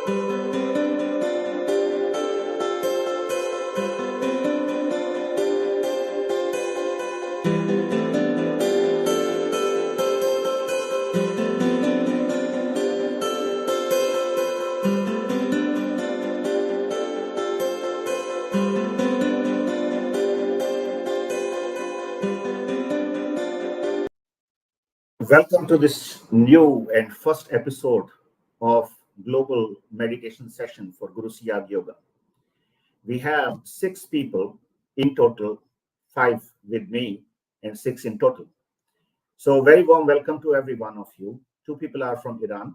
Welcome to this new and first episode of Global Meditation Session for Guru Siyag Yoga. We have 6 people in total, 5 with me and 6 in total. So very warm welcome to every one of you. 2 people are from Iran,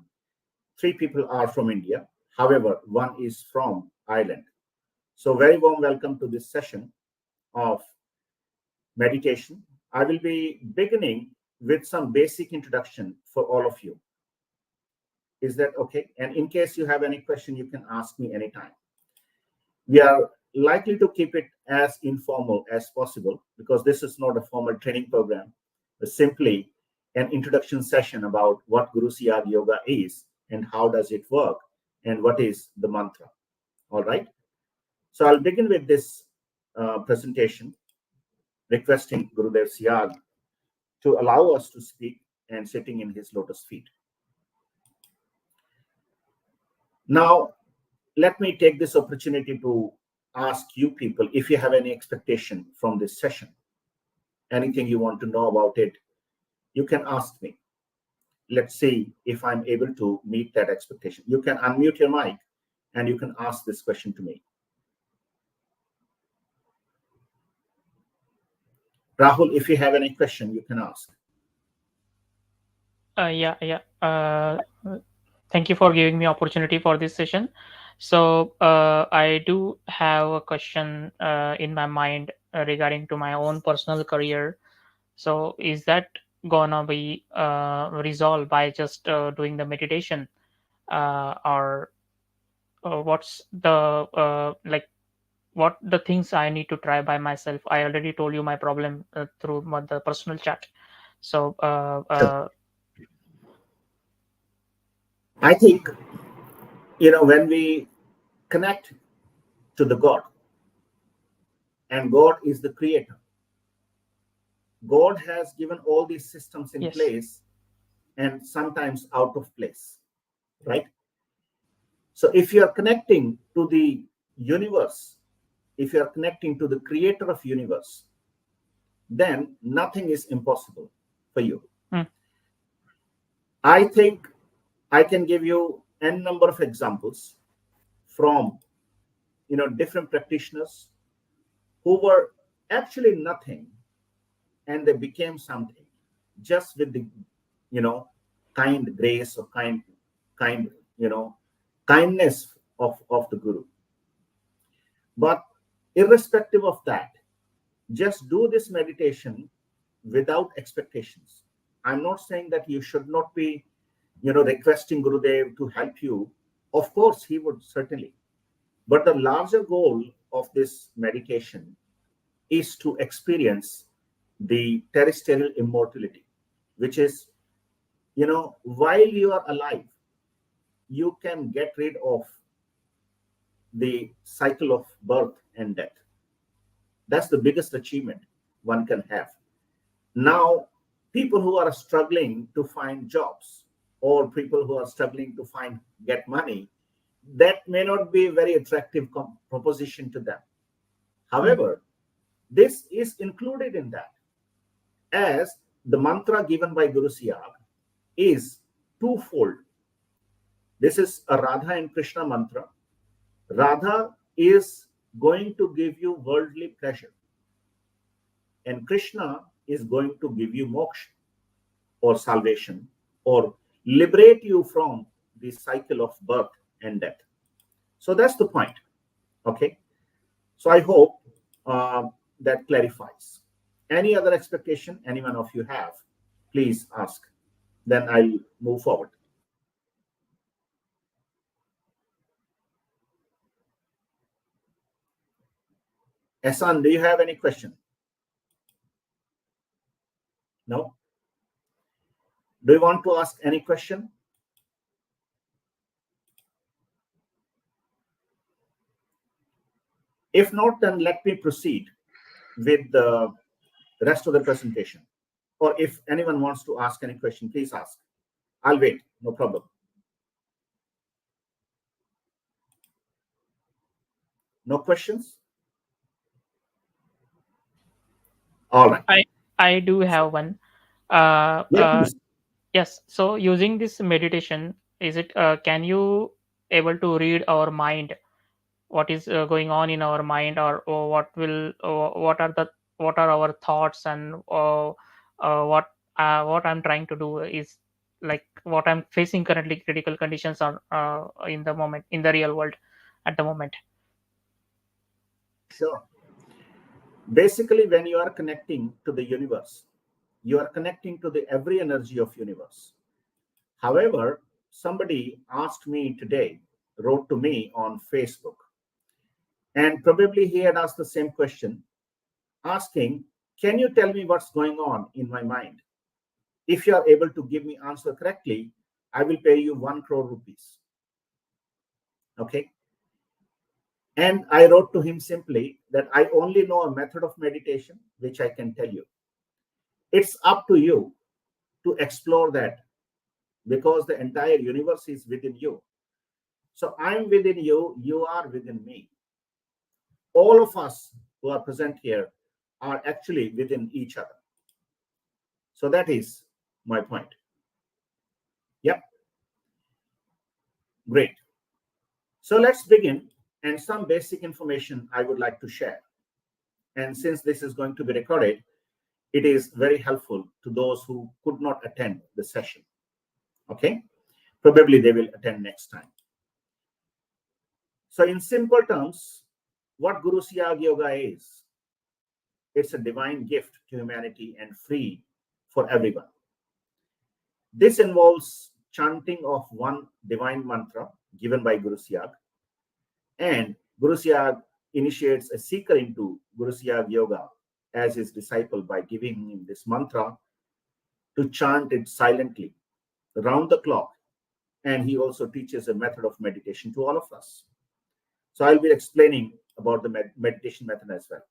3 people are from India. However, 1 is from Ireland. So very warm welcome to this session of meditation. I will be beginning with some basic introduction for all of you. Is that okay? And in case you have any question, you can ask me anytime. We are likely to keep it as informal as possible because this is not a formal training program, but simply an introduction session about what Guru Siyag Yoga is and how does it work and what is the mantra. All right. So I'll begin with this presentation, requesting Gurudev Siyag to allow us to speak and sitting in his lotus feet. Now, let me take this opportunity to ask you people if you have any expectation from this session, anything you want to know about it, you can ask me. Let's see if I'm able to meet that expectation. You can unmute your mic and you can ask this question to me. Rahul, if you have any question, you can ask. Thank you for giving me opportunity for this session. So I do have a question in my mind regarding to my own personal career. So is that gonna be resolved by just doing the meditation, or what's the what the things I need to try by myself? I already told you my problem through the personal chat. So I think, when we connect to the God, and God is the creator, God has given all these systems in yes. place and sometimes out of place, right? So if you are connecting to the universe, if you are connecting to the creator of universe, then nothing is impossible for you. I think I can give you n number of examples from different practitioners who were actually nothing and they became something just with the kind grace or kind kindness of the Guru. But irrespective of that, just do this meditation without expectations. I'm not saying that you should not be requesting Gurudev to help you. Of course he would, certainly, but the larger goal of this meditation is to experience the terrestrial immortality, which is, while you are alive, you can get rid of the cycle of birth and death. That's the biggest achievement one can have. Now, people who are struggling to find jobs or people who are struggling to get money, that may not be a very attractive proposition to them. However, this is included in that, as the mantra given by Guru Siyag is twofold. This is a Radha and Krishna mantra. Radha is going to give you worldly pleasure, and Krishna is going to give you moksha or salvation or liberate you from the cycle of birth and death. So that's the point. Okay. So I hope that clarifies. Any other expectation any one of you have, please ask. Then I'll move forward. Ehsan, do you have any question? No? Do you want to ask any question? If not, then let me proceed with the rest of the presentation. Or if anyone wants to ask any question, please ask. I'll wait, no problem. No questions? All right. I do have one. Yeah, please. Yes. So using this meditation, is it can you able to read our mind? What is going on in our mind, or what are our thoughts, and what I'm trying to do is like what I'm facing currently, critical conditions are in the moment, in the real world at the moment. Sure. Basically, when you are connecting to the universe, you are connecting to the every energy of universe. However, somebody asked me today, wrote to me on Facebook, and probably he had asked the same question, asking, can you tell me what's going on in my mind? If you are able to give me answer correctly, I will pay you 1 crore rupees. Okay. And I wrote to him simply that I only know a method of meditation which I can tell you. It's up to you to explore that, because the entire universe is within you. So I'm within you, you are within me. All of us who are present here are actually within each other. So that is my point. Yep. Great. So let's begin. And some basic information I would like to share. And since this is going to be recorded, it is very helpful to those who could not attend the session. Okay. Probably they will attend next time. So in simple terms, what Guru Siyag Yoga is, it's a divine gift to humanity and free for everyone. This involves chanting of one divine mantra given by Guru Siyag, and Guru Siyag initiates a seeker into Guru Siyag Yoga as his disciple by giving him this mantra to chant it silently round the clock, and he also teaches a method of meditation to all of us. So I'll be explaining about the meditation method as well.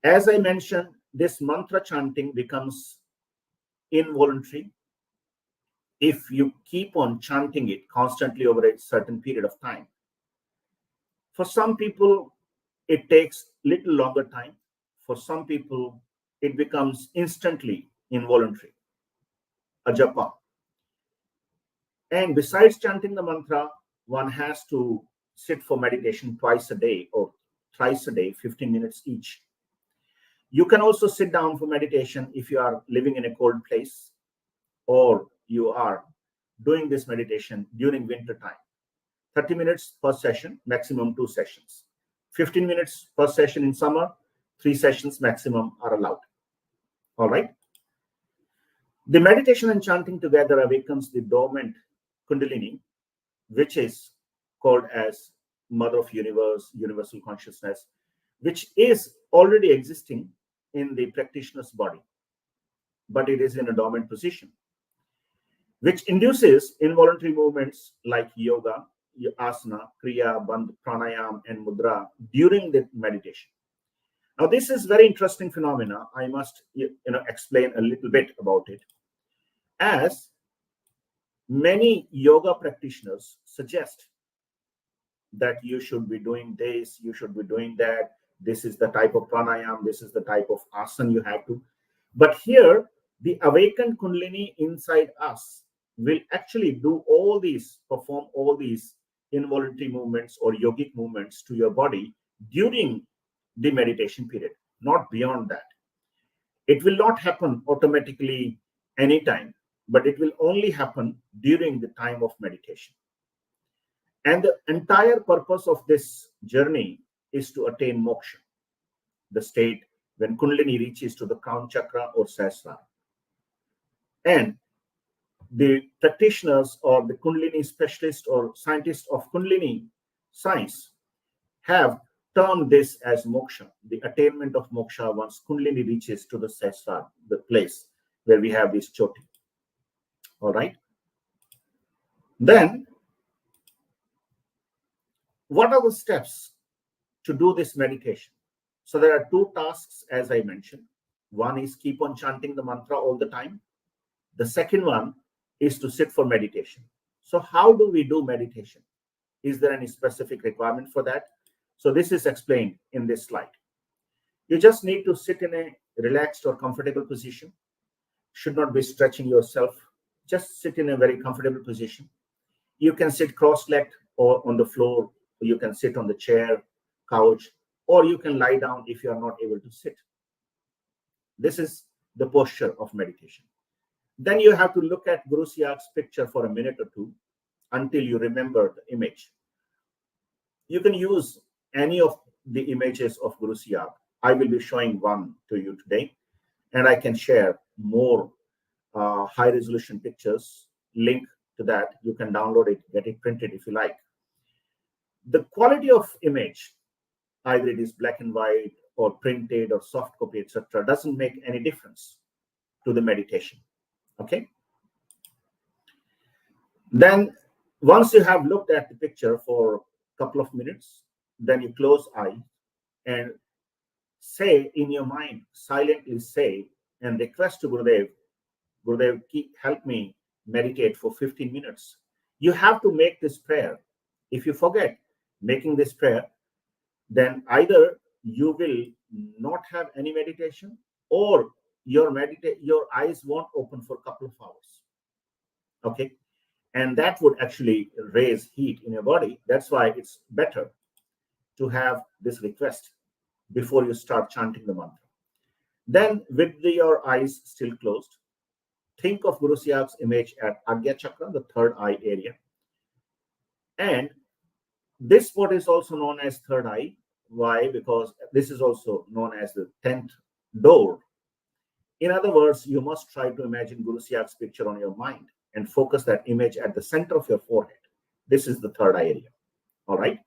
As I mentioned, this mantra chanting becomes involuntary if you keep on chanting it constantly over a certain period of time. For some people, it takes little longer time. For some people, it becomes instantly involuntary, a japa. And besides chanting the mantra, one has to sit for meditation twice a day or thrice a day, 15 minutes each. You can also sit down for meditation if you are living in a cold place, or you are doing this meditation during winter time. 30 minutes per session, maximum 2 sessions. 15 minutes per session in summer, 3 sessions maximum are allowed. All right. The meditation and chanting together awakens the dormant Kundalini, which is called as Mother of Universe, Universal Consciousness, which is already existing in the practitioner's body, but it is in a dormant position, which induces involuntary movements like yoga, asana, kriya, bandh, pranayam, and mudra during the meditation. Now, this is very interesting phenomena. I must explain a little bit about it, as many yoga practitioners suggest that you should be doing this, you should be doing that. This is the type of pranayam, this is the type of asana you have to. But here, the awakened Kundalini inside us will actually do all these, perform all these involuntary movements or yogic movements to your body during the meditation period, not beyond that. It will not happen automatically anytime, but it will only happen during the time of meditation. And the entire purpose of this journey is to attain moksha, the state when Kundalini reaches to the crown chakra or Sahasrara. And the practitioners or the Kundalini specialists or scientists of Kundalini science have termed this as moksha, the attainment of moksha once Kundalini reaches to the Sahasrara, the place where we have this choti. All right. Then, what are the steps to do this meditation. So there are two tasks, as I mentioned. One is keep on chanting the mantra all the time. The second one is to sit for meditation. So how do we do meditation? Is there any specific requirement for that? So this is explained in this slide. You just need to sit in a relaxed or comfortable position. Should not be stretching yourself. Just sit in a very comfortable position. You can sit cross-legged or on the floor. You can sit on the chair, couch, or you can lie down if you are not able to sit. This is the posture of meditation. Then you have to look at Guru Siyag's picture for a minute or two until you remember the image. You can use any of the images of Guru Siyag. I will be showing one to you today, and I can share more high resolution pictures. Link to that. You can download it, get it printed if you like. The quality of image, either it is black and white or printed or soft copy, etc., doesn't make any difference to the meditation. Okay. Then once you have looked at the picture for a couple of minutes, then you close eye and say in your mind, silently say and request to Gurudev, Gurudev, help me meditate for 15 minutes. You have to make this prayer. If you forget making this prayer, then either you will not have any meditation or your eyes won't open for a couple of hours. Okay. And that would actually raise heat in your body. That's why it's better to have this request before you start chanting the mantra. Then with your eyes still closed, think of Guru Siyag's image at Agya Chakra, the third eye area. And this spot is also known as third eye. Why? Because this is also known as the 10th door. In other words, you must try to imagine Guru Siyag's picture on your mind and focus that image at the center of your forehead. This is the third eye area. All right.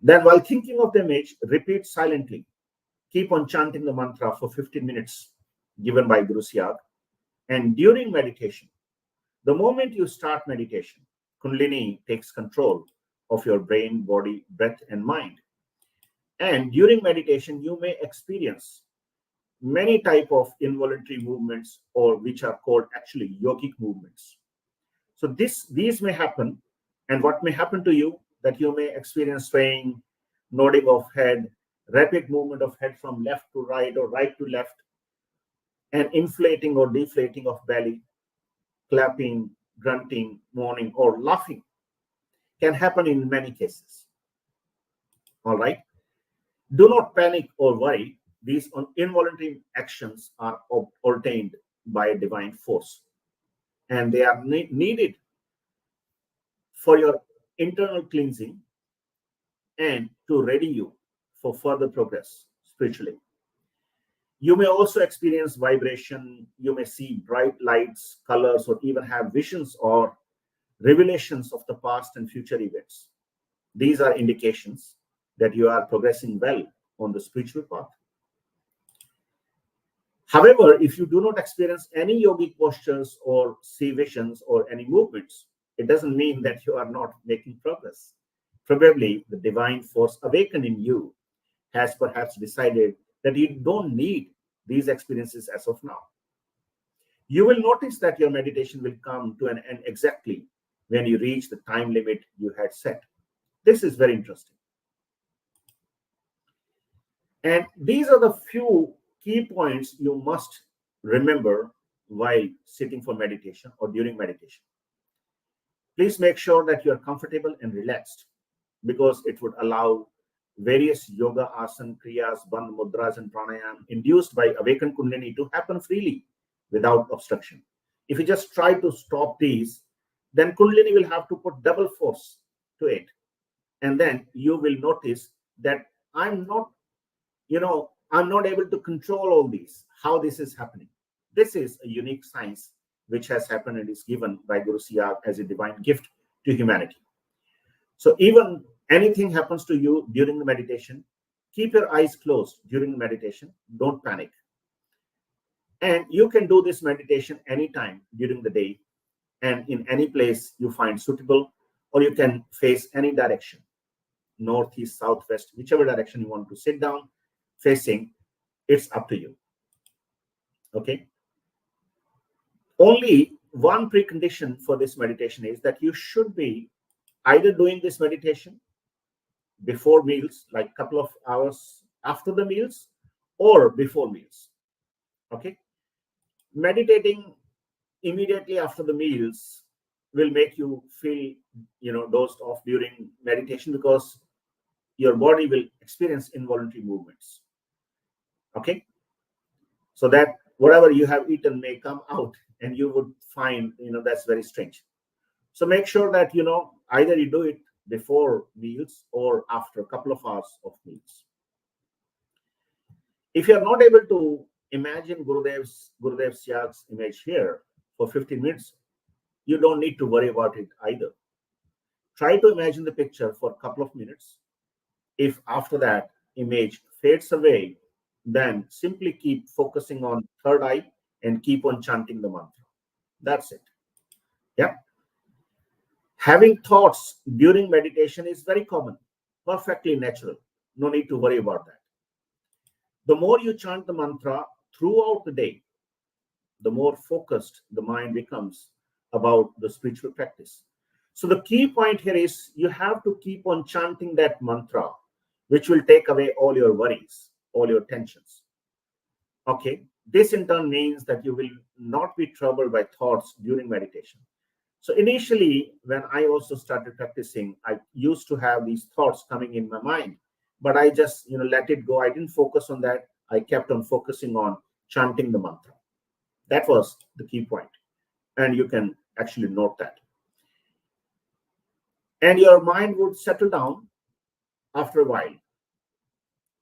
Then while thinking of the image, repeat silently. Keep on chanting the mantra for 15 minutes given by Guru Siyag. And during meditation, the moment you start meditation, Kundalini takes control of your brain, body, breath, and mind. And during meditation, you may experience many type of involuntary movements, or which are called actually yogic movements. So these may happen, and what may happen to you, that you may experience swaying, nodding of head, rapid movement of head from left to right or right to left, and inflating or deflating of belly, clapping, grunting, moaning, or laughing can happen in many cases. All right. Do not panic or worry. These involuntary actions are ordained by a divine force, and they are needed for your internal cleansing and to ready you for further progress spiritually. You may also experience vibration. You may see bright lights, colors, or even have visions or revelations of the past and future events. These are indications that you are progressing well on the spiritual path. However, if you do not experience any yogic postures or see visions or any movements, it doesn't mean that you are not making progress. Probably the divine force awakened in you has perhaps decided that you don't need these experiences as of now. You will notice that your meditation will come to an end exactly when you reach the time limit you had set. This is very interesting. And these are the few key points you must remember while sitting for meditation or during meditation. Please make sure that you are comfortable and relaxed, because it would allow various yoga, asana, kriyas, bandh mudras, and pranayam induced by awakened Kundalini to happen freely without obstruction. If you just try to stop these, then Kundalini will have to put double force to it. And then you will notice that I'm not able to control all these, how this is happening. This is a unique science which has happened and is given by Guru Siyag as a divine gift to humanity. So even anything happens to you during the meditation, keep your eyes closed during the meditation. Don't panic. And you can do this meditation anytime during the day and in any place you find suitable, or you can face any direction. north, east, south, west, whichever direction you want to sit down facing, it's up to you. Okay. Only one precondition for this meditation is that you should be either doing this meditation before meals, like a couple of hours after the meals, or before meals. Okay. Meditating immediately after the meals will make you feel, dozed off during meditation, because your body will experience involuntary movements. Okay. So that whatever you have eaten may come out, and you would find, that's very strange. So make sure that, either you do it before meals or after a couple of hours of meals. If you're not able to imagine Gurudev Siyag's image here for 15 minutes, you don't need to worry about it either. Try to imagine the picture for a couple of minutes. If after that image fades away, then simply keep focusing on third eye and keep on chanting the mantra. That's it. Yeah. Having thoughts during meditation is very common, perfectly natural. No need to worry about that. The more you chant the mantra throughout the day, the more focused the mind becomes about the spiritual practice. So the key point here is you have to keep on chanting that mantra, which will take away all your worries, all your tensions. Okay. This in turn means that you will not be troubled by thoughts during meditation. So initially, when I also started practicing, I used to have these thoughts coming in my mind, but I just, let it go. I didn't focus on that. I kept on focusing on chanting the mantra. That was the key point. And you can actually note that. And your mind would settle down after a while.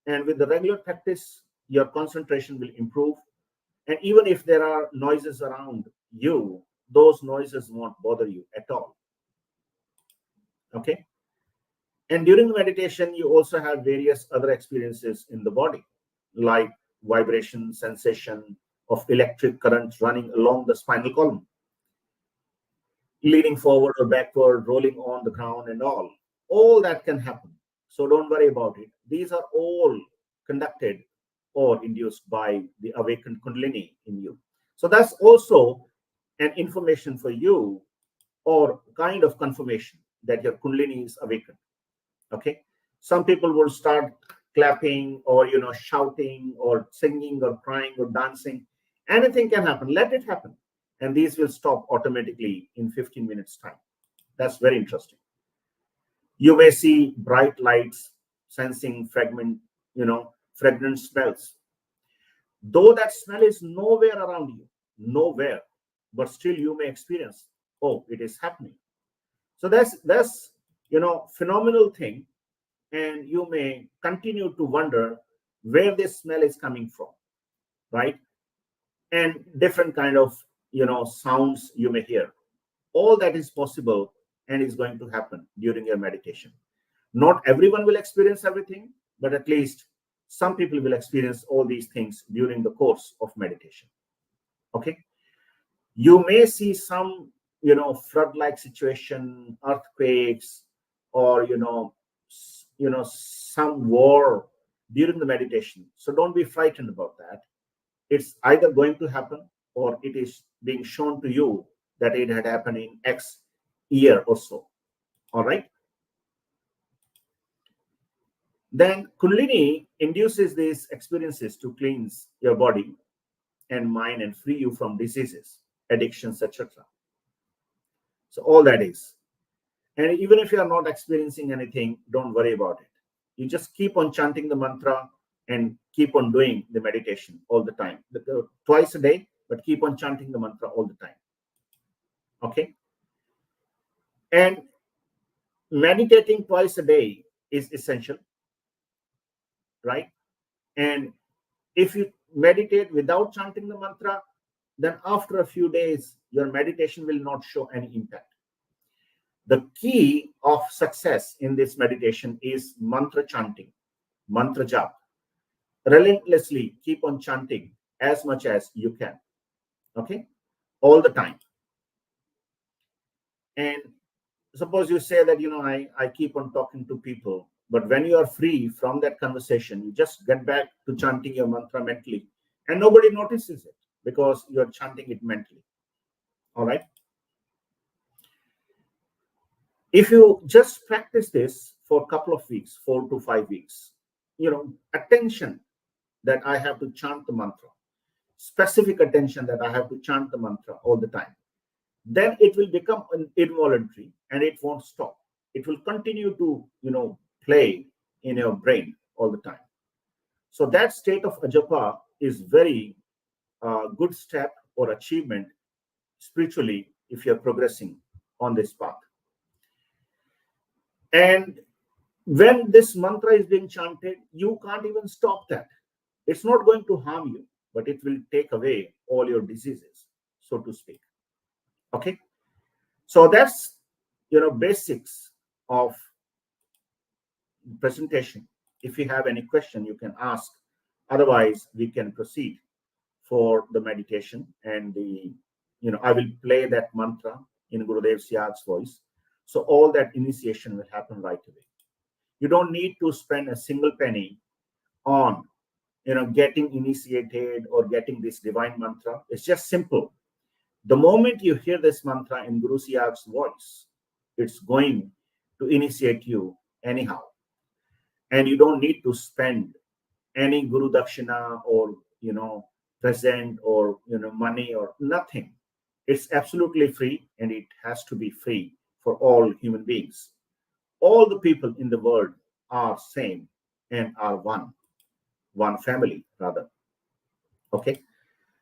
And with the regular practice, your concentration will improve. And even if there are noises around you, those noises won't bother you at all. Okay. And during the meditation, you also have various other experiences in the body, like vibration, sensation of electric current running along the spinal column, leaning forward or backward, rolling on the ground and all. All that can happen. So don't worry about it. These are all conducted or induced by the awakened Kundalini in you. So that's also an information for you, or kind of confirmation that your Kundalini is awakened. Okay. Some people will start clapping or, shouting or singing or crying or dancing. Anything can happen. Let it happen. And these will stop automatically in 15 minutes time. That's very interesting. You may see bright lights, sensing fragrant smells. Though that smell is nowhere around you, nowhere, but still you may experience, oh, it is happening. So that's phenomenal thing. And you may continue to wonder where this smell is coming from, right? And different kind of, sounds you may hear. All that is possible and is going to happen during your meditation. Not everyone will experience everything, but at least some people will experience all these things during the course of meditation. Okay. You may see some, flood-like situation, earthquakes, or, some war during the meditation. So don't be frightened about that. It's either going to happen, or it is being shown to you that it had happened in X year or so. All right. Then Kundalini induces these experiences to cleanse your body and mind and free you from diseases, addictions, etc. So all that is. And even if you are not experiencing anything, don't worry about it. You just keep on chanting the mantra and keep on doing the meditation all the time. Twice a day, but keep on chanting the mantra all the time. Okay? And meditating twice a day is essential, right? And if you meditate without chanting the mantra, then after a few days, your meditation will not show any impact. The key of success in this meditation is mantra chanting, mantra jap. Relentlessly keep on chanting as much as you can. Okay? All the time. And suppose you say that, I keep on talking to people, But when you are free from that conversation, you just get back to chanting your mantra mentally, and nobody notices it because you are chanting it mentally. All right. If you just practice this for a couple of weeks, 4 to 5 weeks, attention that I have to chant the mantra, specific attention that I have to chant the mantra all the time, then it will become involuntary and it won't stop. It will continue to, play in your brain all the time. So that state of ajapa is very good step or achievement spiritually if you're progressing on this path. And when this mantra is being chanted, you can't even stop that. It's not going to harm you, but it will take away all your diseases, so to speak. Okay. So that's, basics of presentation. If you have any question, you can ask. Otherwise, we can proceed for the meditation. And I will play that mantra in Gurudev Siyag's voice. So all that initiation will happen right away. You don't need to spend a single penny on, getting initiated or getting this divine mantra. It's just simple. The moment you hear this mantra in Guru Siyag's voice, it's going to initiate you anyhow. And you don't need to spend any Guru Dakshina or, present or, money or nothing. It's absolutely free, and it has to be free for all human beings. All the people in the world are same and are one family rather. Okay.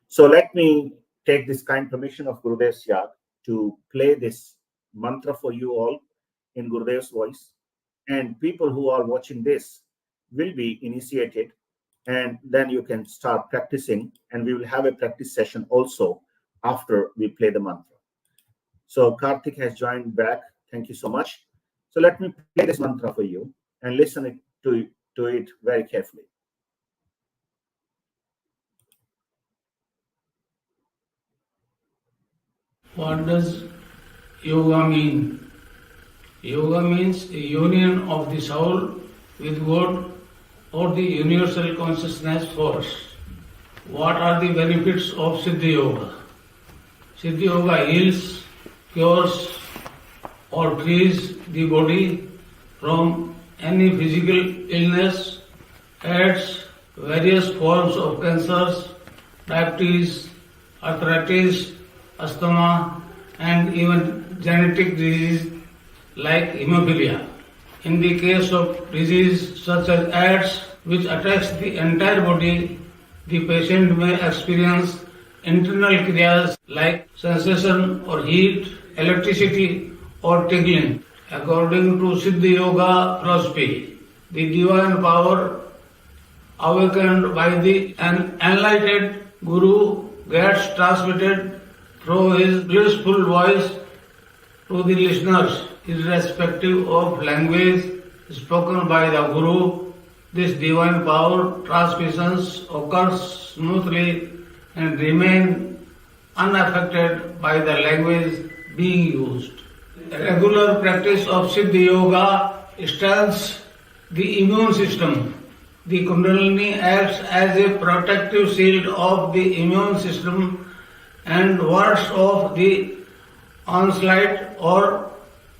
So let me take this kind permission of Gurudev Siyag to play this mantra for you all in Gurudev's voice. And people who are watching this will be initiated, and then you can start practicing, and we will have a practice session also after we play the mantra. So Karthik has joined back. Thank you so much. So let me play this mantra for you and listen to it very carefully. What does yoga mean? Yoga means a union of the soul with God or the universal consciousness force. What are the benefits of Siddhi Yoga? Siddhi Yoga heals, cures, or frees the body from any physical illness, adds various forms of cancers, diabetes, arthritis, asthma, and even genetic disease like hemophilia. In the case of disease such as AIDS, which attacks the entire body, the patient may experience internal kriyas like sensation or heat, electricity or tingling. According to Siddhi Yoga philosophy, the divine power awakened by the enlightened Guru gets transmitted through his blissful voice to the listeners, irrespective of language spoken by the Guru. This divine power transmissions occurs smoothly and remain unaffected by the language being used. Regular practice of Siddhi Yoga strengthens the immune system. The Kundalini acts as a protective shield of the immune system and wards off the onslaught or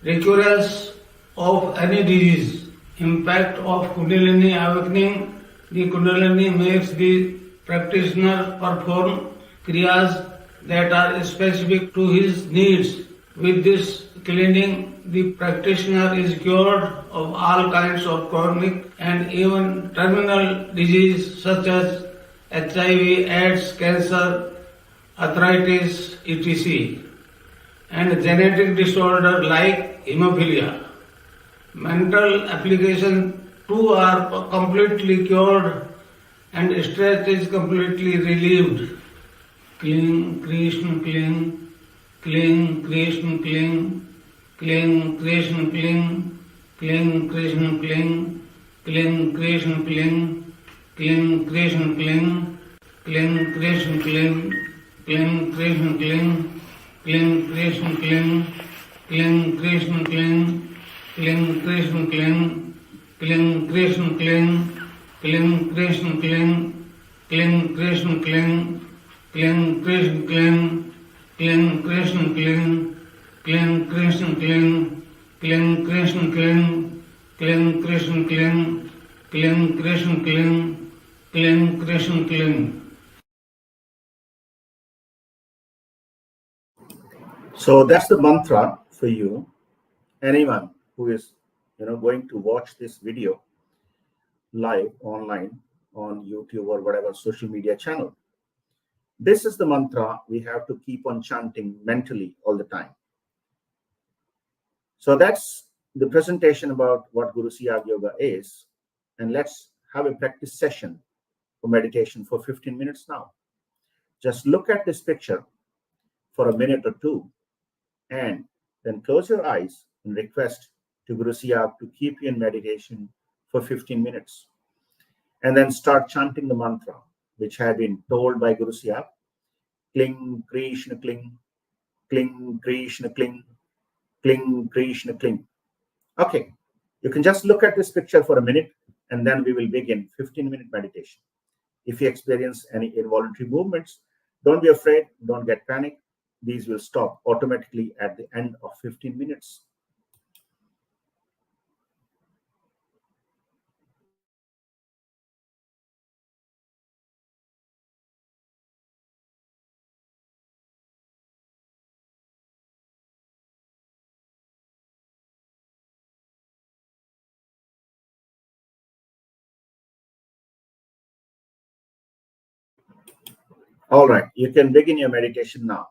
recurrence of any disease. Impact of Kundalini awakening. The Kundalini makes the practitioner perform kriyas that are specific to his needs. With this cleaning, the practitioner is cured of all kinds of chronic and even terminal disease such as HIV, AIDS, cancer, arthritis, etc. and genetic disorder like hemophilia. Mental application too are completely cured and stress is completely relieved. Cling, Krishna, cling, cling, Krishna, cling, cling, Krishna, cling, cling, Krishna, cling, cling, Krishna, cling, cling, Krishna, cling, cling, Krishna, cling, cling, Krishna, cling, cling, Krishna, cling, cling, Krishna, cling, cling, Krishna, cling, Kling Krishna Kling, Kling Krishna Kling, Kling Krishna Kling, Kling Krishna Kling, Kling Krishna Kling, Kling Krishna Kling, Kling Krishna Kling, Kling Krishna Kling, Kling Krishna Kling, Kling Krishna Kling. So that's the mantra for you. Anyone who is, going to watch this video live online on YouTube or whatever social media channel. This is the mantra we have to keep on chanting mentally all the time. So that's the presentation about what Guru Siyag Yoga is. And let's have a practice session for meditation for 15 minutes now. Just look at this picture for a minute or two and then close your eyes and request to Guru Siyag to keep you in meditation for 15 minutes. And then start chanting the mantra, which had been told by Guru Siyag. Kling, Krishna, Kling, Kling, Krishna, Kling, Kling, Krishna, Kling. Okay, you can just look at this picture for a minute and then we will begin 15-minute meditation. If you experience any involuntary movements, don't be afraid, don't get panic. These will stop automatically at the end of 15 minutes. All right, you can begin your meditation now.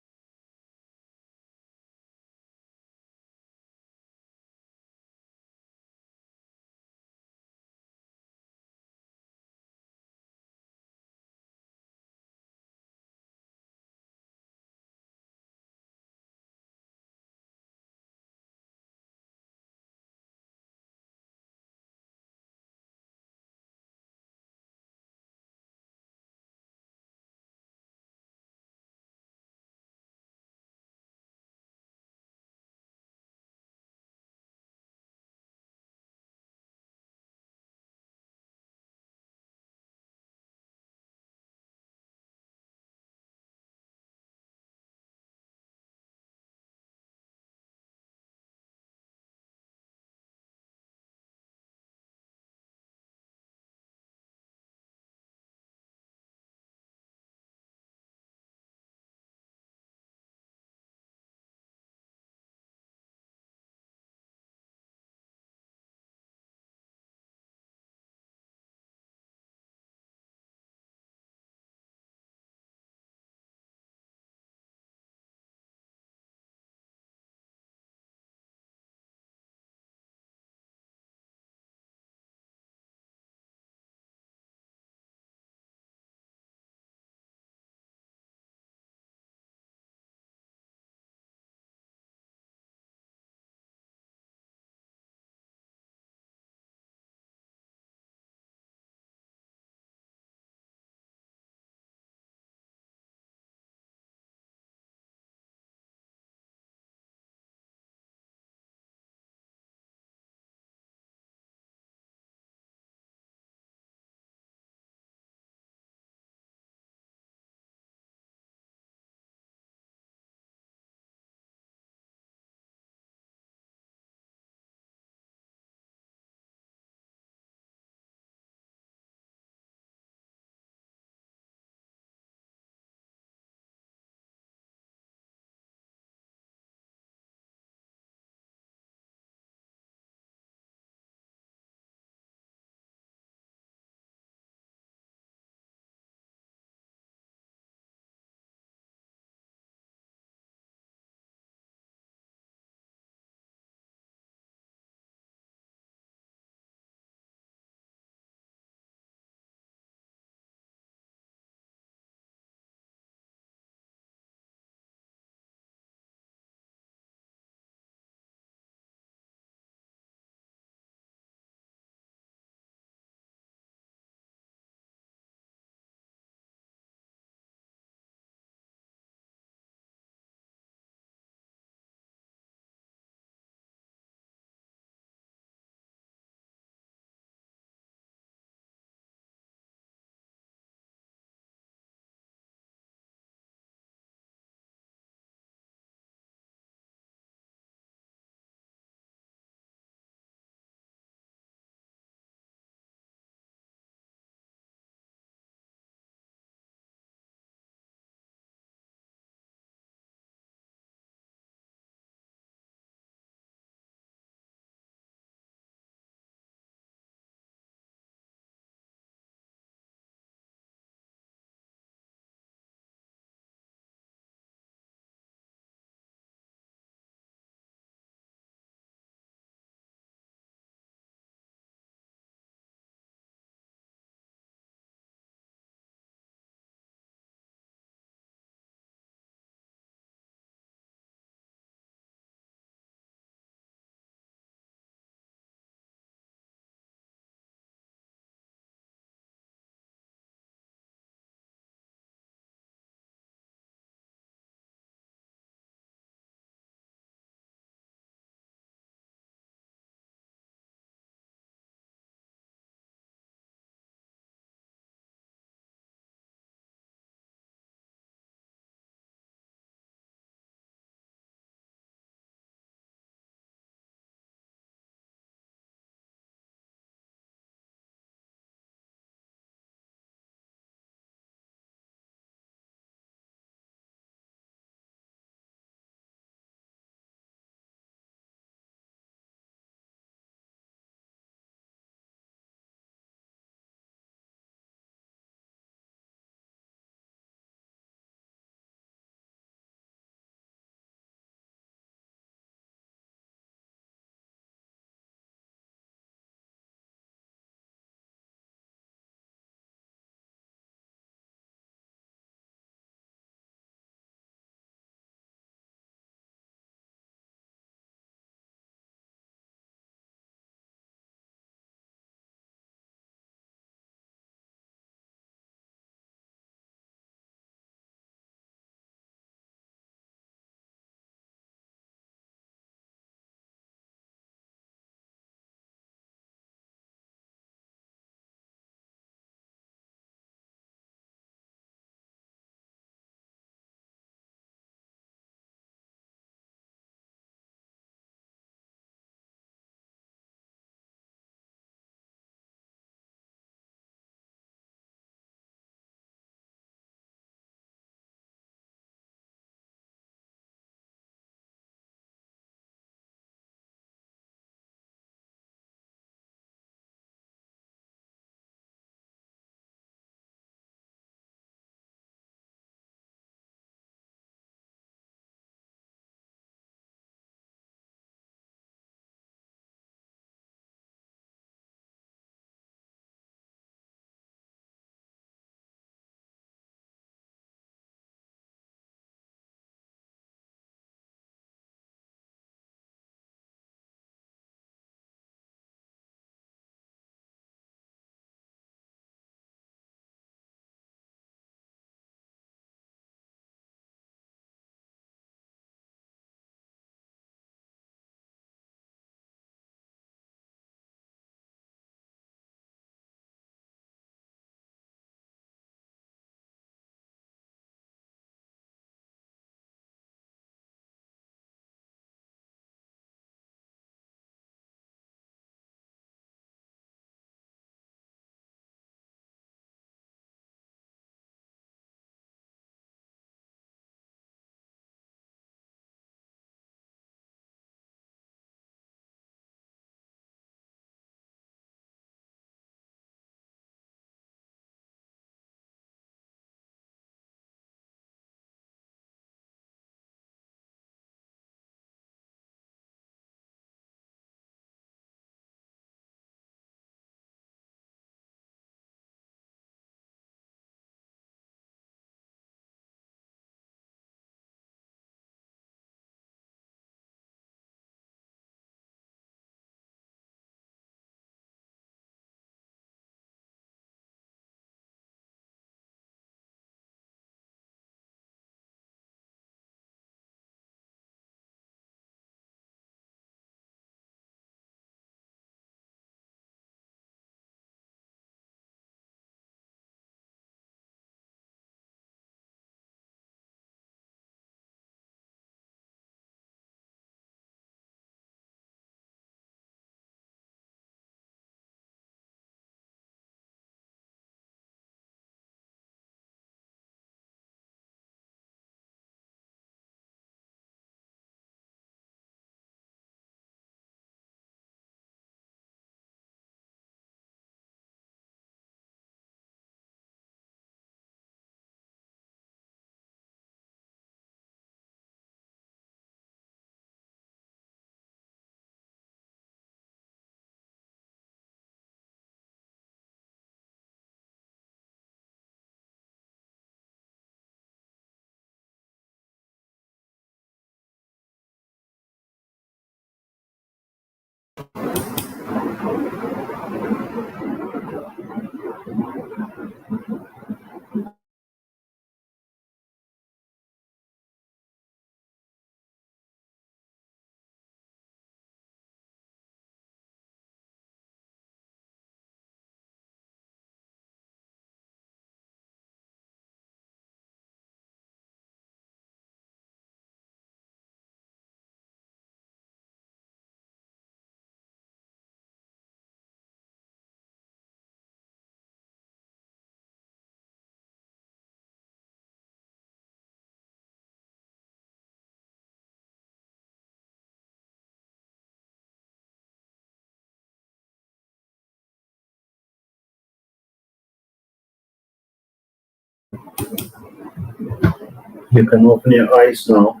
You can open your eyes now.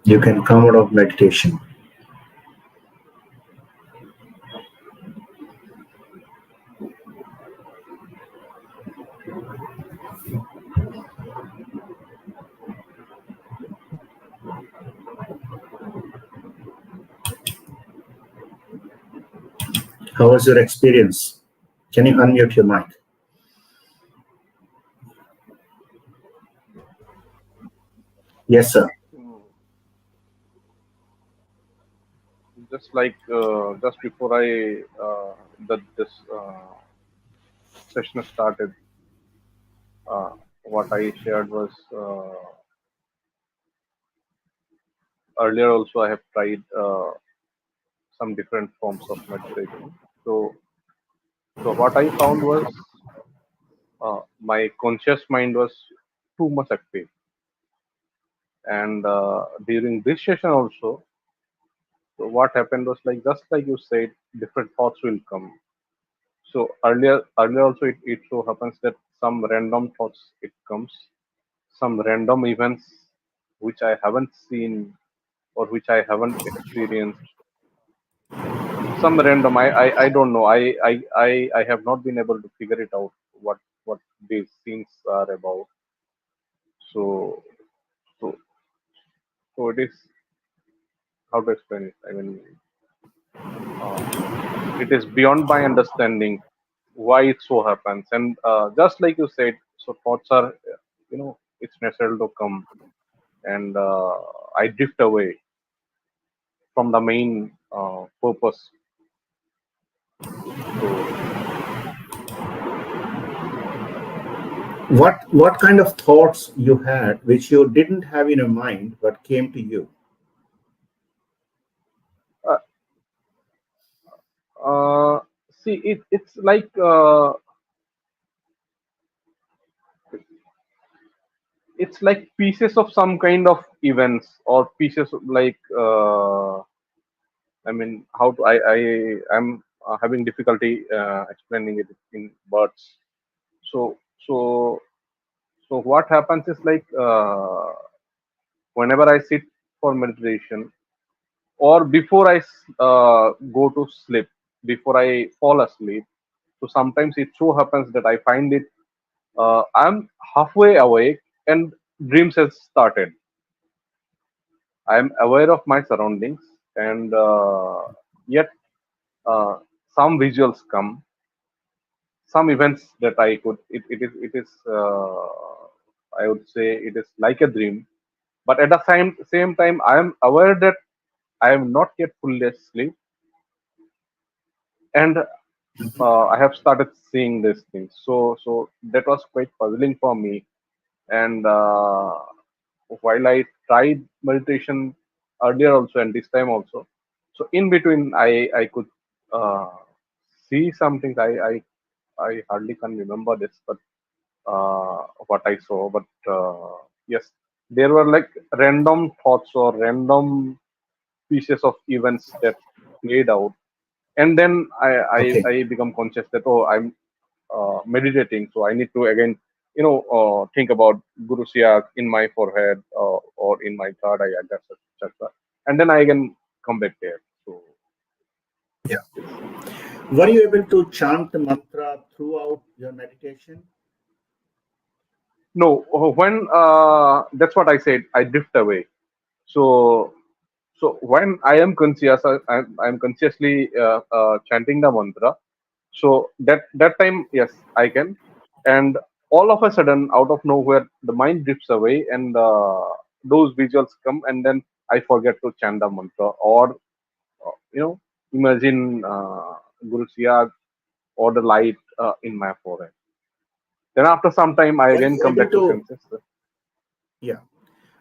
You can come out of meditation. How was your experience? Can you unmute your mic? Yes, sir. Just like just before this session started, what I shared was earlier also I have tried some different forms of meditation. So what I found was my conscious mind was too much active, and during this session also, so what happened was like just like you said, different thoughts will come. So earlier also it so happens that some random thoughts it comes, some random events which I haven't seen or which I haven't experienced. Some random I don't know. I have not been able to figure it out what these scenes are about. So so so it is how to explain it. I mean, uh, it is beyond my understanding why it so happens. And just like you said, so thoughts are it's natural to come, and I drift away from the main purpose. So What kind of thoughts you had which you didn't have in your mind but came to you? uh, uh, see, it's like pieces of some kind of events or pieces of like I mean, how to I'm having difficulty explaining it in words. So so so what happens is like whenever I sit for meditation or before go to sleep, before I fall asleep. So sometimes it so happens that I find it I'm halfway awake and dreams has started. I am aware of my surroundings, and yet uh, some visuals come, some events that I could. It is I would say it is like a dream, but at the same time I am aware that I am not yet fully asleep, and I have started seeing these things. So that was quite puzzling for me. And while I tried meditation earlier also and this time also, so in between I could uh, see something. I hardly can remember this, but what I saw. But yes, there were like random thoughts or random pieces of events that played out, and then Okay. I become conscious that, oh, I'm meditating, so I need to again think about Guru Siyag in my forehead or in my third eye, etc. And then I can come back there. So Yeah. yes. Were you able to chant the mantra throughout your meditation? No, when that's what I said, I drift away. So when I am conscious, I'm consciously chanting the mantra. So that time, yes, I can. And all of a sudden, out of nowhere, the mind drifts away, and those visuals come, and then I forget to chant the mantra or imagine Guru Siyag or the light in my forehead. Then after some time, I Were again you come able back to to, senses. yeah,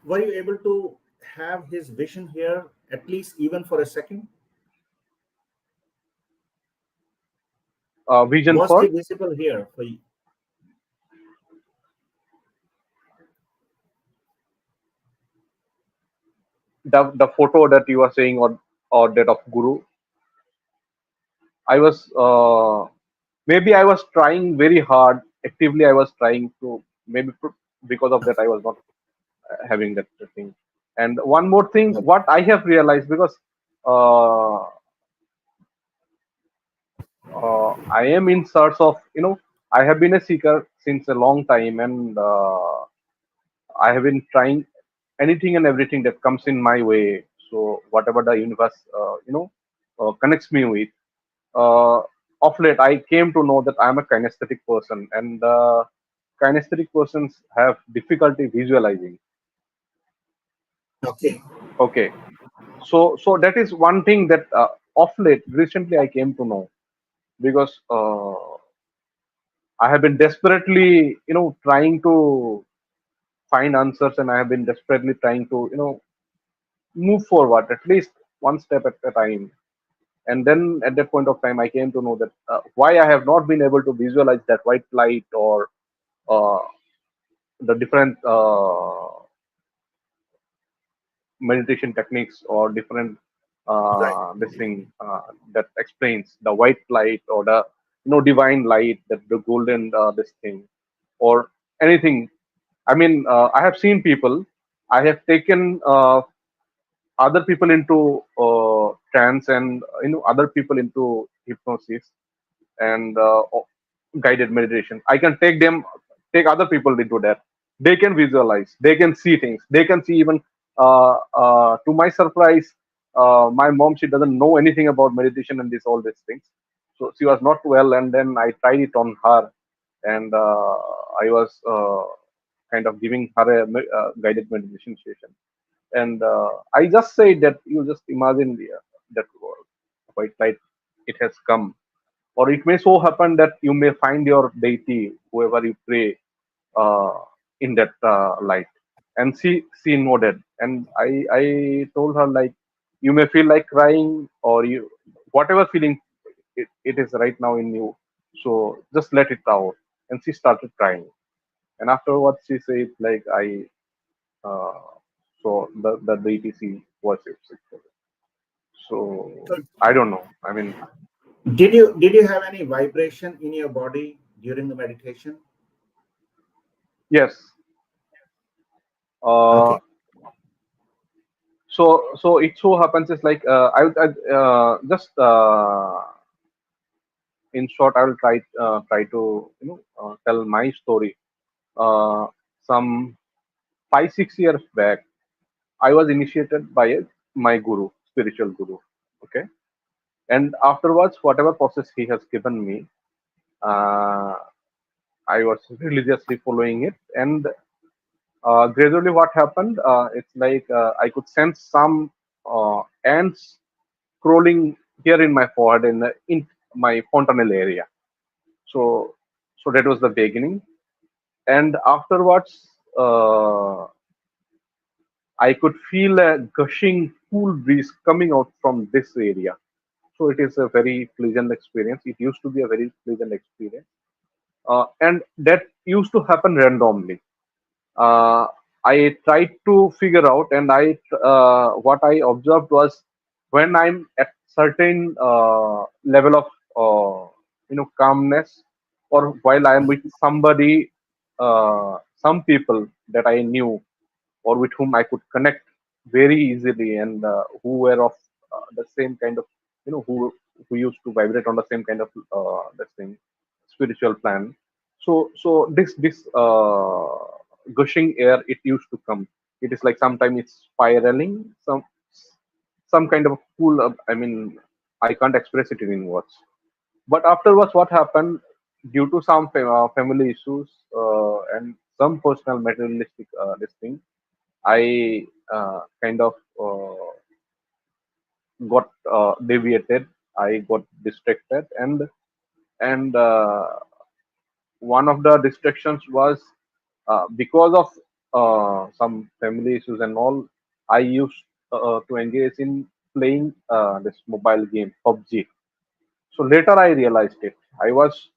were you able to have his vision here at least even for a second? Vision Was he for visible here for you? the photo that you are saying, or that of Guru. I was maybe I was trying very hard. Actively, I was trying to. maybe because of that I was not having that thing. And one more thing, what I have realized, because uh, I am in search of, I have been a seeker since a long time, and I have been trying anything and everything that comes in my way. So whatever the universe, connects me with. Uh, of late, I came to know that I am a kinesthetic person, and kinesthetic persons have difficulty visualizing. Okay. Okay, so that is one thing that of late, recently, I came to know, because I have been desperately, trying to find answers, and I have been desperately trying to, move forward at least one step at a time. And then at that point of time, I came to know that why I have not been able to visualize that white light, or uh, the different meditation techniques, or different Right. this thing that explains the white light, or the divine light, that the golden this thing, or anything. I mean, I have seen people, I have taken other people into trance, and other people into hypnosis, and guided meditation. I can take other people into that. They can visualize, they can see things, they can see even, to my surprise, my mom, she doesn't know anything about meditation and this all these things. So she was not well, and then I tried it on her, and I was kind of giving her a guided meditation session. And I just say that you just imagine that white light, it has come, or it may so happen that you may find your deity, whoever you pray, uh, in that light. And she nodded, and I told her, like, you may feel like crying, or you, whatever feeling it is right now in you, so just let it out. And she started crying, and afterwards she said, like, I uh, so the deity she worships, actually. So So I don't know, I mean, did you have any vibration in your body during the meditation? yes. uh, Okay. so it so happens is like, I just in short, I will try to tell my story. uh, some 5 6 years back, I was initiated by my guru, spiritual guru. Okay. And afterwards, whatever process he has given me, uh, I was religiously following it. And gradually what happened, it's like, I could sense some ants crawling here in my forehead, in my fontanel area. So so that was the beginning. And afterwards, I could feel a gushing cool breeze coming out from this area. So it is a very pleasant experience. It used to be a very pleasant experience. And that used to happen randomly. uh, I tried to figure out, and what I observed was, when I'm at certain level of calmness, or while I am with somebody, some people that I knew, or with whom I could connect very easily, and who were of the same kind of, who used to vibrate on the same kind of this thing, spiritual plan. So this gushing air, it used to come. It is like sometimes it's spiraling, some kind of cool. I mean, I can't express it in words. But afterwards, what happened? Due to some family issues, and some personal materialistic this thing, I kind of got deviated. I got distracted, and one of the distractions was, because of some family issues and all. I used to engage in playing this mobile game, PUBG. So later I realized it. I was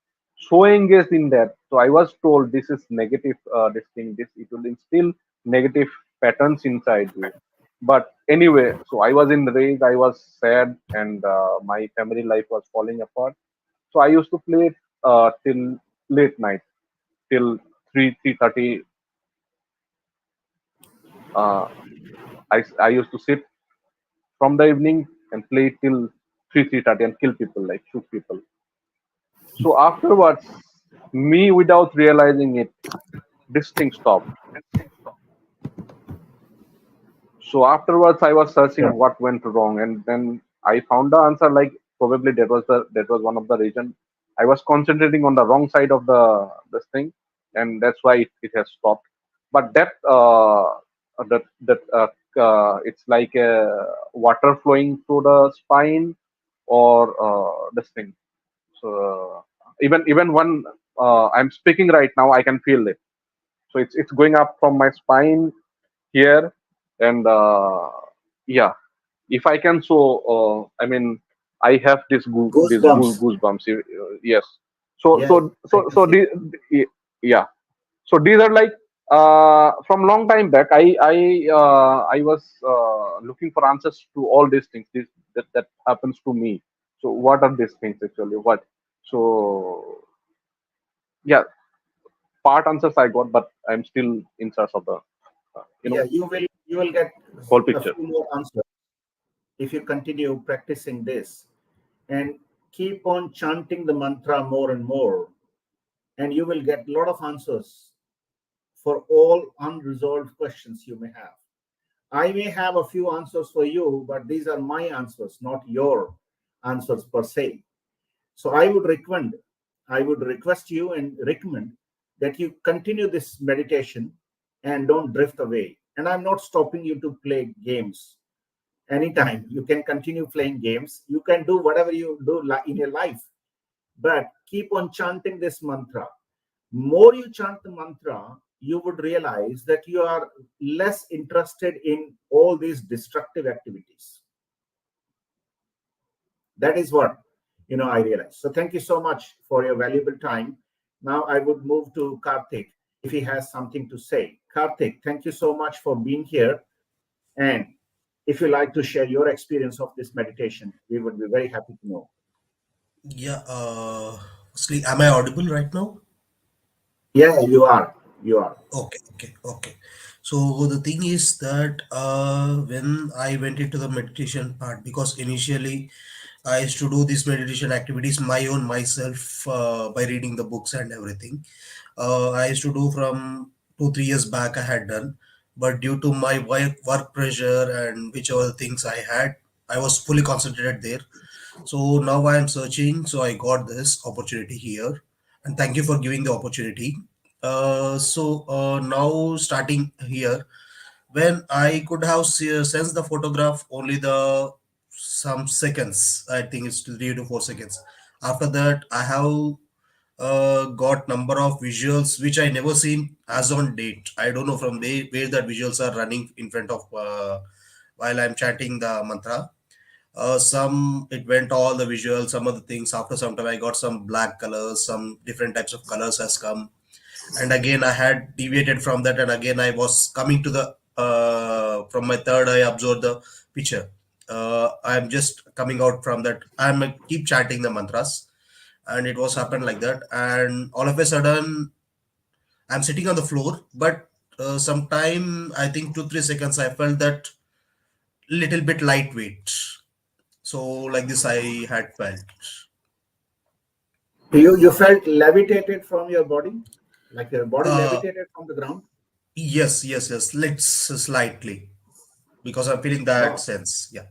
so engaged in that. So I was told, this is negative, this thing, this, it will instill negative patterns inside you. But anyway, so I was in rage, I was sad, and my family life was falling apart. So I used to play it till late night, till 3:30. Uh, I used to sit from the evening and play till 3:30 and kill people, like shoot people. So afterwards, me without realizing it, this thing stopped. So afterwards, I was searching Yeah. what went wrong, and then I found the answer. Like probably that was one of the reason. I was concentrating on the wrong side of the this thing, and that's why it has stopped. But it's like water flowing through the spine or this thing. So even when I'm speaking right now, I can feel it. So it's going up from my spine here, and yeah, if I can. So I mean, I have Goosebumps. goosebumps. Yes. So Yeah, so I so can so feel. yeah. So these are like from long time back. I was looking for answers to all these things. That happens to me. So what are these things actually? What? So yeah, part answers I got, but I'm still in search of the Yeah, you will get whole a picture. few more answers if you continue practicing this and keep on chanting the mantra more and more, and you will get a lot of answers for all unresolved questions you may have. I may have a few answers for you, but these are my answers, not your answers per se. So I would request you and recommend that you continue this meditation and don't drift away. And I'm not stopping you to play games anytime. You can continue playing games. You can do whatever you do in your life, but keep on chanting this mantra. More you chant the mantra, you would realize that you are less interested in all these destructive activities. That is what I realize. So thank you so much for your valuable time. Now I would move to Karthik if he has something to say. Karthik, thank you so much for being here. And if you like to share your experience of this meditation, we would be very happy to know. Yeah, am I audible right now? Yeah, you are. You are. Okay. So the thing is that when I went into the meditation part, because initially I used to do these meditation activities my own myself by reading the books and everything. I used to do from 2 3 years back. I had done, but due to my work pressure and whichever things I had, I was fully concentrated there. So now I am searching. So I got this opportunity here, and thank you for giving the opportunity. Now starting here, when I could have sensed the photograph only the some seconds. I think it's 3 to 4 seconds. After that, I have got number of visuals which I never seen as on date. I don't know from where that visuals are running in front of while I'm chanting the mantra. Some it went all the visuals, some of the things. After some time, I got some black colors, some different types of colors has come, and again I had deviated from that, and again I was coming to the from my third eye, observed the picture. I'm just coming out from that. I'm keep chanting the mantras, and it was happened like that. And all of a sudden, I'm sitting on the floor, but sometime I think 2 3 seconds, I felt that little bit lightweight. So like this, I had felt. You felt levitated from your body, like your body Uh, levitated from the ground. yes. Let's slightly because I'm feeling that Wow, sense. Yeah.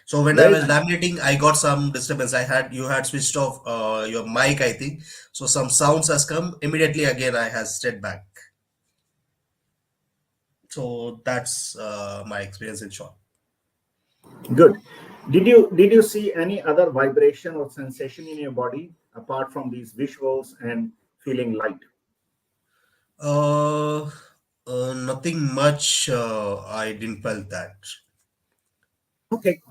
So when I very was nice. laminating, I got some disturbance. You had switched off your mic, I think. So some sounds has come immediately. Again, I has stayed back. So that's my experience in short. Good. Did you see any other vibration or sensation in your body apart from these visuals and feeling light? Uh, Nothing much. I didn't felt that. Okay.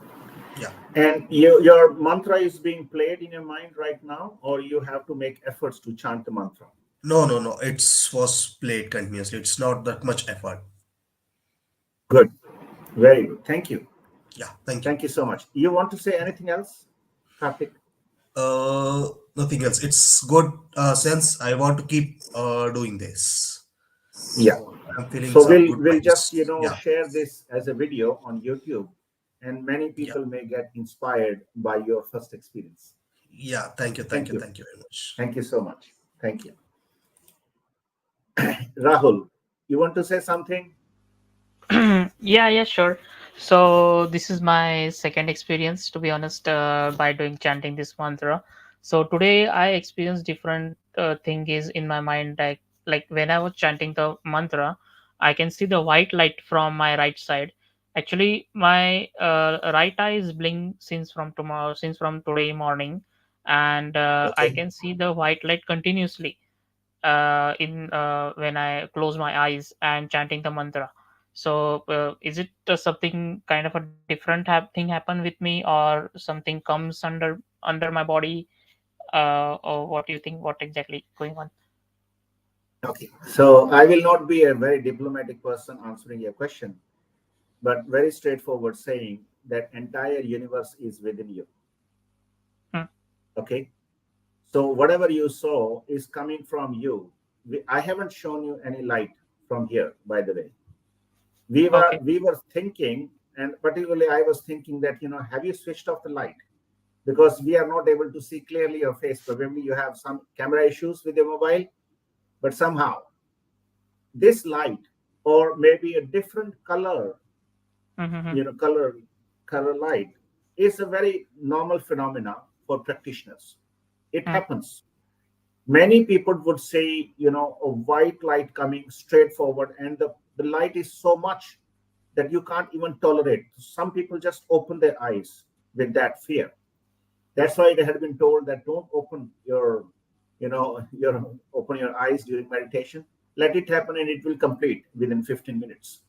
Yeah. And your mantra is being played in your mind right now, or you have to make efforts to chant the mantra? No. It's was played continuously. It's not that much effort. Good. Very good. Thank you. Yeah. Thank you. Thank you so much. You want to say anything else, Karthik? Nothing else. It's good sense. I want to keep doing this. Yeah. I'm feeling So some we'll good we'll just vibes. Yeah, share this as a video on YouTube, and many yeah, people may get inspired by your first experience. yeah. Thank you, thank Thank you, you. thank you very much. Thank you so much. Thank you. Rahul, you want to say something? Yeah, sure. So this is my second experience, to be honest, by doing chanting this mantra. So today I experienced different thing is in my mind, like when I was chanting the mantra, I can see the white light from my right side. Actually, my right eye is blink since from today morning, and I Okay. can see the white light continuously in when I close my eyes and chanting the mantra. So, is it something kind of a different thing happen with me, or something comes under my body, or what do you think? What exactly going on? Okay. So I will not be a very diplomatic person answering your question, but very straightforward saying that entire universe is within you. Hmm. Okay. So whatever you saw is coming from you. I haven't shown you any light from here, by the way. we were Okay. we were thinking, and particularly I was thinking that, have you switched off the light? Because we are not able to see clearly your face. Probably you have some camera issues with your mobile, but somehow this light, or maybe a different color, Mm-hmm. color light, is a very normal phenomena for practitioners. It happens. Many people would say, a white light coming straight forward, and the light is so much that you can't even tolerate. Some people just open their eyes with that fear. That's why they had been told that don't open your eyes during meditation. Let it happen, and it will complete within 15 minutes.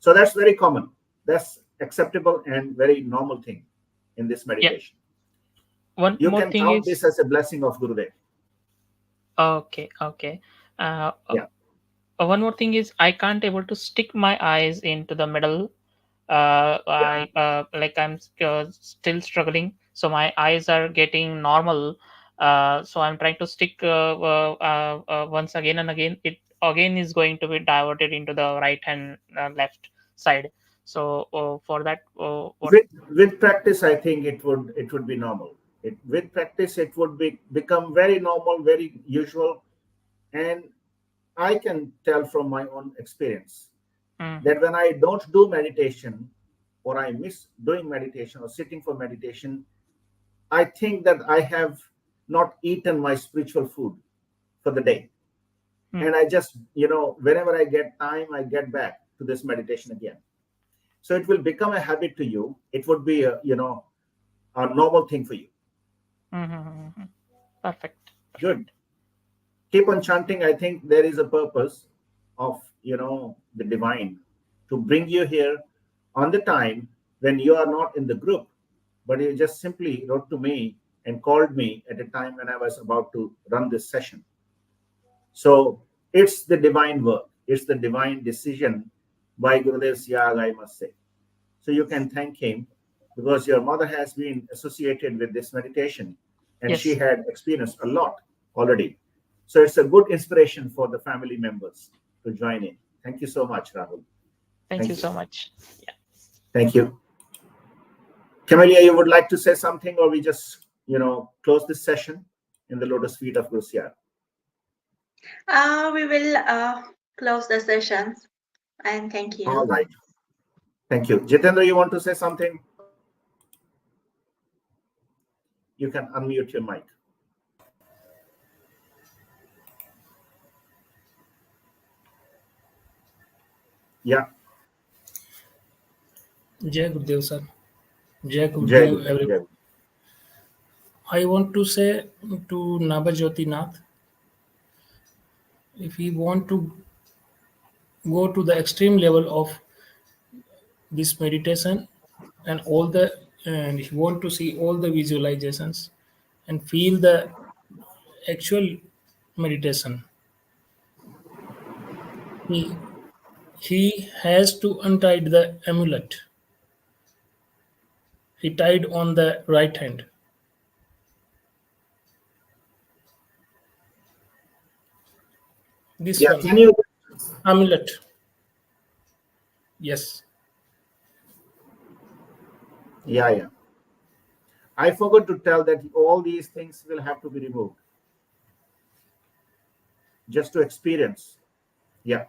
So that's very common. That's acceptable and very normal thing in this Yeah. meditation. One You more can thing count this is as a blessing of Gurudev. okay. Uh, uh, Yeah. One more thing is I can't able to stick my eyes into the middle. Yeah. I like I'm still struggling, so my eyes are getting normal. So I'm trying to stick once again and again. It again is going to be diverted into the right and left side. So for that, what? With practice, I think it would be normal. With practice, it would become very normal, very usual. And I can tell from my own experience Mm, that when I don't do meditation, or I miss doing meditation or sitting for meditation, I think that I have not eaten my spiritual food for the day. mm, And I just, whenever I get time, I get back to this meditation again. So it will become a habit to you. It would be a normal thing for you. mm. Perfect. Good. Perfect. Keep on chanting. I think there is a purpose of the divine to bring you here on the time when you are not in the group, but you just simply wrote to me and called me at a time when I was about to run this session. So it's the divine work, it's the divine decision by Gurudev Siyag, I must say. So you can thank him, because your mother has been associated with this meditation, and she Yes. had experienced a lot already. So it's a good inspiration for the family members to join in. Thank you so much, Rahul. Thank you Thank you. so much. Yeah. Thank you. Camelia, you would like to say something, or we just, close this session in the lotus feet of Guru Siyag? We will close the sessions and thank All you. right. Thank you. Jitendra, you want to say something? You can unmute your mic. Yeah. Jai Gurudev sir. Jai Jai Gurudev Guru. everyone. Jai Guru. I want to say to Nabajyoti Nath, if we want to go to the extreme level of this meditation and all the and if you want to see all the visualizations and feel the actual meditation, he he has to untie the amulet he tied on the right hand. This Yeah, one, can you? amulet. Yes. Yeah. I forgot to tell that all these things will have to be removed just to experience. Yeah.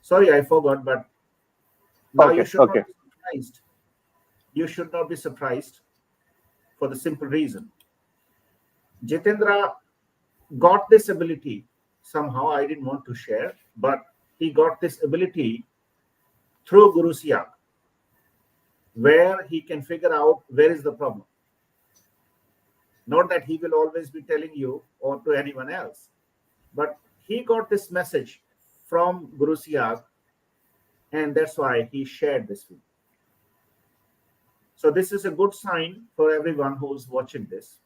Sorry, I forgot, but now you Okay, should not okay. be surprised. You should not be surprised for the simple reason. Jitendra got this ability somehow. I didn't want to share, but he got this ability through Guru Siyag, where he can figure out where is the problem. Not that he will always be telling you or to anyone else, but he got this message from Guru Siyag, and that's why he shared this with you. So this is a good sign for everyone who's watching this,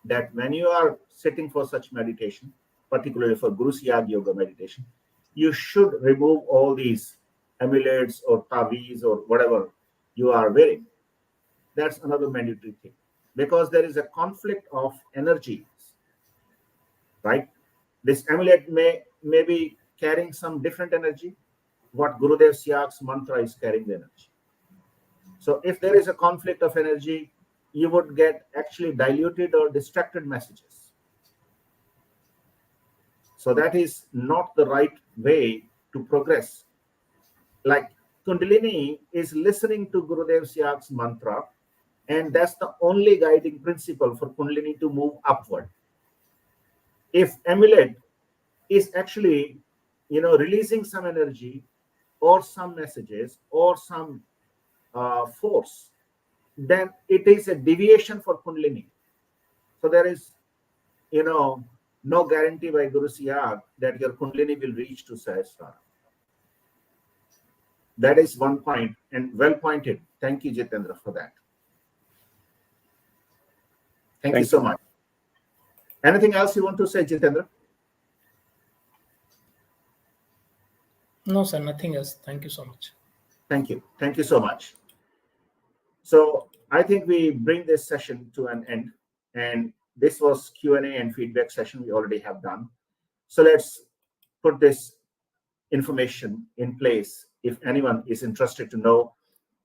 that when you are sitting for such meditation, particularly for Guru Siyag Yoga meditation, you should remove all these amulets or tavis or whatever you are wearing. That's another mandatory thing, because there is a conflict of energies, right? This amulet may be carrying some different energy. What Gurudev Siyag's mantra is carrying the energy. So if there is a conflict of energy, you would get actually diluted or distracted messages. So that is not the right way to progress. Like Kundalini is listening to Gurudev Siyag's mantra, and that's the only guiding principle for Kundalini to move upward. If amulet is actually, releasing some energy or some messages or some force, then it is a deviation for Kundalini. So there is, no guarantee by Guru Siyag that your Kundalini will reach to Sahasrara. That is one point, and well pointed. Thank you, Jitendra, for that. Thank you so much. Anything else you want to say, Jitendra? No, sir, nothing else. Thank you so much. Thank you. Thank you so much. So I think we bring this session to an end, and this was Q&A and feedback session we already have done. So let's put this information in place. If anyone is interested to know,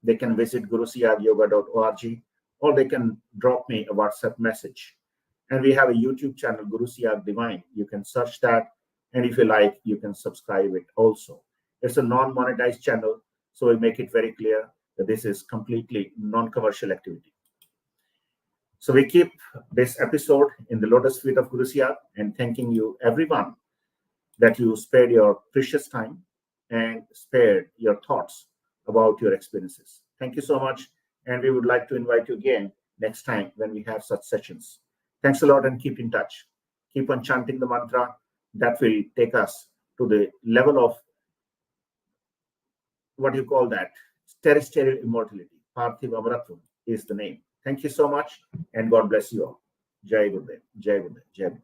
they can visit gurusiyagyoga.org, or they can drop me a WhatsApp message. And we have a YouTube channel, Guru Siyag Divine. You can search that, and if you like, you can subscribe it also. It's a non-monetized channel, so we make it very clear that this is completely non-commercial activity. So we keep this episode in the lotus feet of Guru Siyag, and thanking you, everyone, that you spared your precious time and spared your thoughts about your experiences. Thank you so much, and we would like to invite you again next time when we have such sessions. Thanks a lot, and keep in touch. Keep on chanting the mantra. That will take us to the level of, what you call that, terrestrial immortality. Parthiva Amratvam is the name. Thank you so much, and God bless you all. Jai Gurudev, Jai Gurudev, Jai Gurudev.